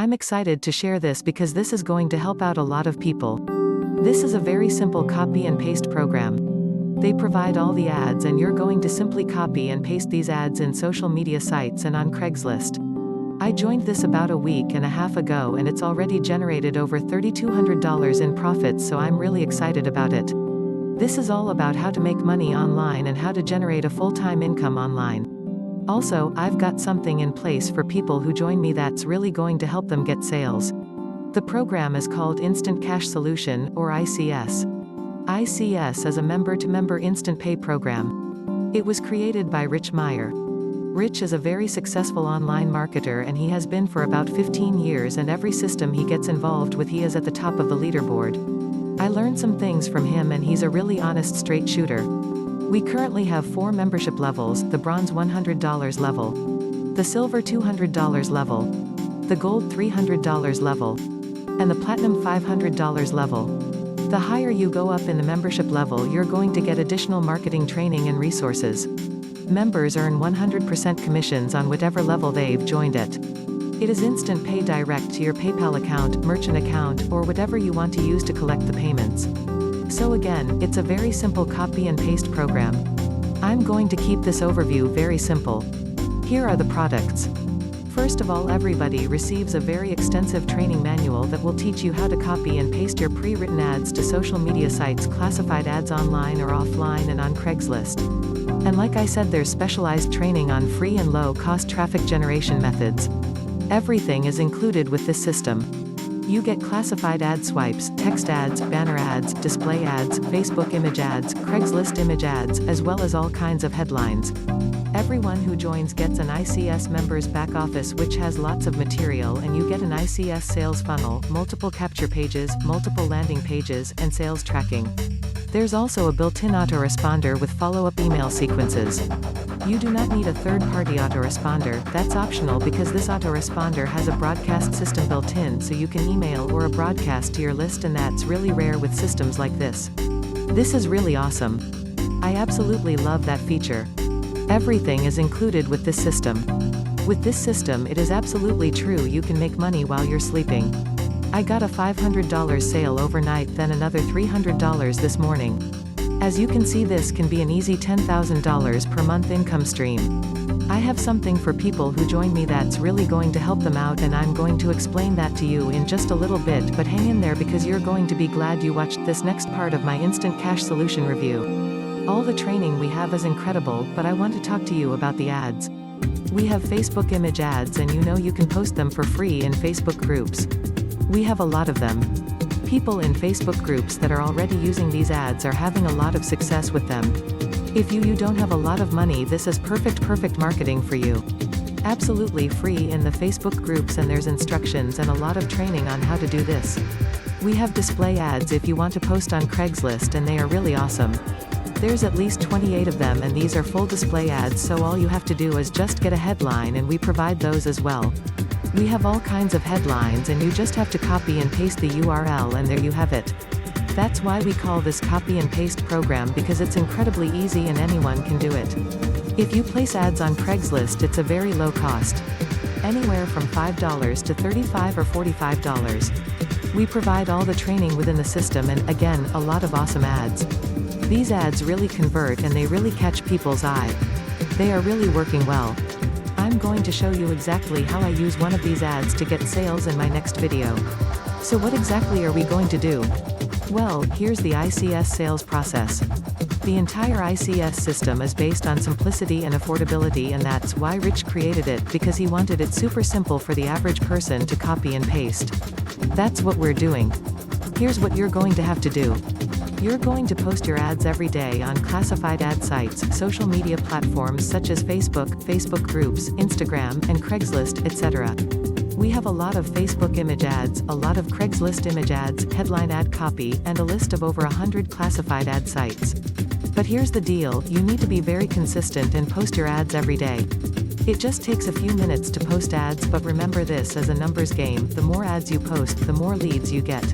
I'm excited to share this because this is going to help out a lot of people. This is a very simple copy and paste program. They provide all the ads and you're going to simply copy and paste these ads in social media sites and on Craigslist. I joined this about a week and a half ago and it's already generated over $3,200 in profits, so I'm really excited about it. This is all about how to make money online and how to generate a full-time income online. Also, I've got something in place for people who join me that's really going to help them get sales. The program is called Instant Cash Solution, or ICS. ICS is a member-to-member instant pay program. It was created by Rich Meyer. Rich is a very successful online marketer and he has been for about 15 years, and every system he gets involved with he is at the top of the leaderboard. I learned some things from him and he's a really honest straight shooter. We currently have 4 membership levels: the bronze $100 level, the silver $200 level, the gold $300 level, and the platinum $500 level. The higher you go up in the membership level, you're going to get additional marketing training and resources. Members earn 100% commissions on whatever level they've joined at. It is instant pay direct to your PayPal account, merchant account, or whatever you want to use to collect the payments. So again, it's a very simple copy and paste program. I'm going to keep this overview very simple. Here are the products. First of all, everybody receives a very extensive training manual that will teach you how to copy and paste your pre-written ads to social media sites, classified ads online or offline, and on Craigslist. And like I said, there's specialized training on free and low-cost traffic generation methods. Everything is included with this system. You get classified ad swipes, text ads, banner ads, display ads, Facebook image ads, Craigslist image ads, as well as all kinds of headlines. Everyone who joins gets an ICS members back office which has lots of material, and you get an ICS sales funnel, multiple capture pages, multiple landing pages, and sales tracking. There's also a built-in autoresponder with follow-up email sequences. You do not need a third-party autoresponder. That's optional because this autoresponder has a broadcast system built in, so you can email or a broadcast to your list, and that's really rare with systems like this. This is really awesome. I absolutely love that feature. Everything is included with this system. With this system, it is absolutely true you can make money while you're sleeping. I got a $500 sale overnight, then another $300 this morning. As you can see, this can be an easy $10,000 per month income stream. I have something for people who join me that's really going to help them out, and I'm going to explain that to you in just a little bit, but hang in there because you're going to be glad you watched this next part of my Instant Cash Solution review. All the training we have is incredible, but I want to talk to you about the ads. We have Facebook image ads, and you can post them for free in Facebook groups. We have a lot of them. People in Facebook groups that are already using these ads are having a lot of success with them. If you don't have a lot of money, this is perfect marketing for you. Absolutely free in the Facebook groups, and there's instructions and a lot of training on how to do this. We have display ads if you want to post on Craigslist, and they are really awesome. There's at least 28 of them, and these are full display ads, so all you have to do is just get a headline, and we provide those as well. We have all kinds of headlines, and you just have to copy and paste the URL, and there you have it. That's why we call this copy and paste program, because it's incredibly easy and anyone can do it. If you place ads on Craigslist, it's a very low cost. Anywhere from $5 to $35 or $45. We provide all the training within the system, and again, a lot of awesome ads. These ads really convert and they really catch people's eye. They are really working well. I'm going to show you exactly how I use one of these ads to get sales in my next video. So what exactly are we going to do? Well, here's the ICS sales process. The entire ICS system is based on simplicity and affordability, and that's why Rich created it, because he wanted it super simple for the average person to copy and paste. That's what we're doing. Here's what you're going to have to do. You're going to post your ads every day on classified ad sites, social media platforms such as Facebook, Facebook groups, Instagram, and Craigslist, etc. We have a lot of Facebook image ads, a lot of Craigslist image ads, headline ad copy, and a list of over 100 classified ad sites. But here's the deal, you need to be very consistent and post your ads every day. It just takes a few minutes to post ads, but remember, this is a numbers game. The more ads you post, the more leads you get.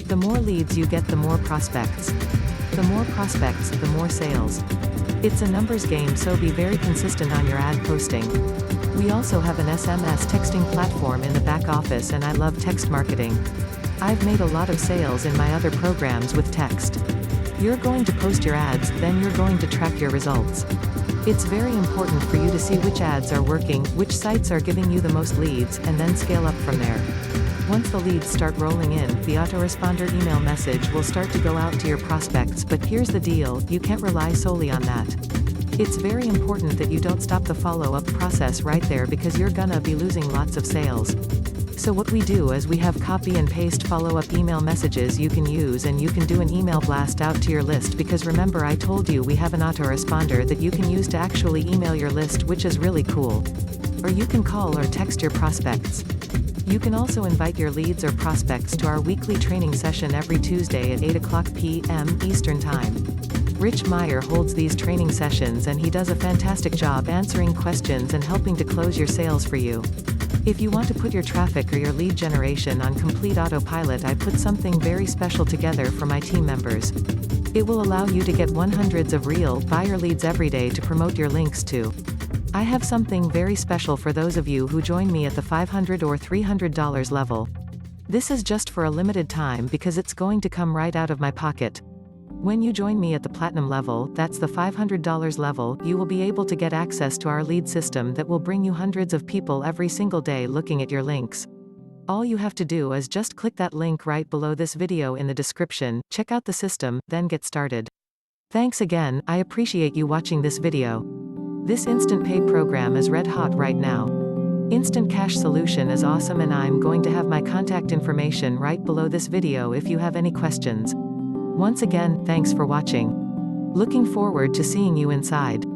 The more leads you get, the more prospects. The more prospects, the more sales. It's a numbers game, so be very consistent on your ad posting. We also have an SMS texting platform in the back office, and I love text marketing. I've made a lot of sales in my other programs with text. You're going to post your ads, then you're going to track your results. It's very important for you to see which ads are working, which sites are giving you the most leads, and then scale up from there. Once the leads start rolling in, the autoresponder email message will start to go out to your prospects, but here's the deal, you can't rely solely on that. It's very important that you don't stop the follow-up process right there, because you're gonna be losing lots of sales. So what we do is we have copy and paste follow-up email messages you can use, and you can do an email blast out to your list, because remember I told you we have an autoresponder that you can use to actually email your list, which is really cool. Or you can call or text your prospects. You can also invite your leads or prospects to our weekly training session every Tuesday at 8 p.m. Eastern Time. Rich Meyer holds these training sessions, and he does a fantastic job answering questions and helping to close your sales for you. If you want to put your traffic or your lead generation on complete autopilot, I put something very special together for my team members. It will allow you to get hundreds of real buyer leads every day to promote your links to. I have something very special for those of you who join me at the $500 or $300 level. This is just for a limited time, because it's going to come right out of my pocket. When you join me at the platinum level, that's the $500 level, you will be able to get access to our lead system that will bring you hundreds of people every single day looking at your links. All you have to do is just click that link right below this video in the description, check out the system, then get started. Thanks again, I appreciate you watching this video. This instant pay program is red hot right now. Instant Cash Solution is awesome, and I'm going to have my contact information right below this video if you have any questions. Once again, thanks for watching. Looking forward to seeing you inside.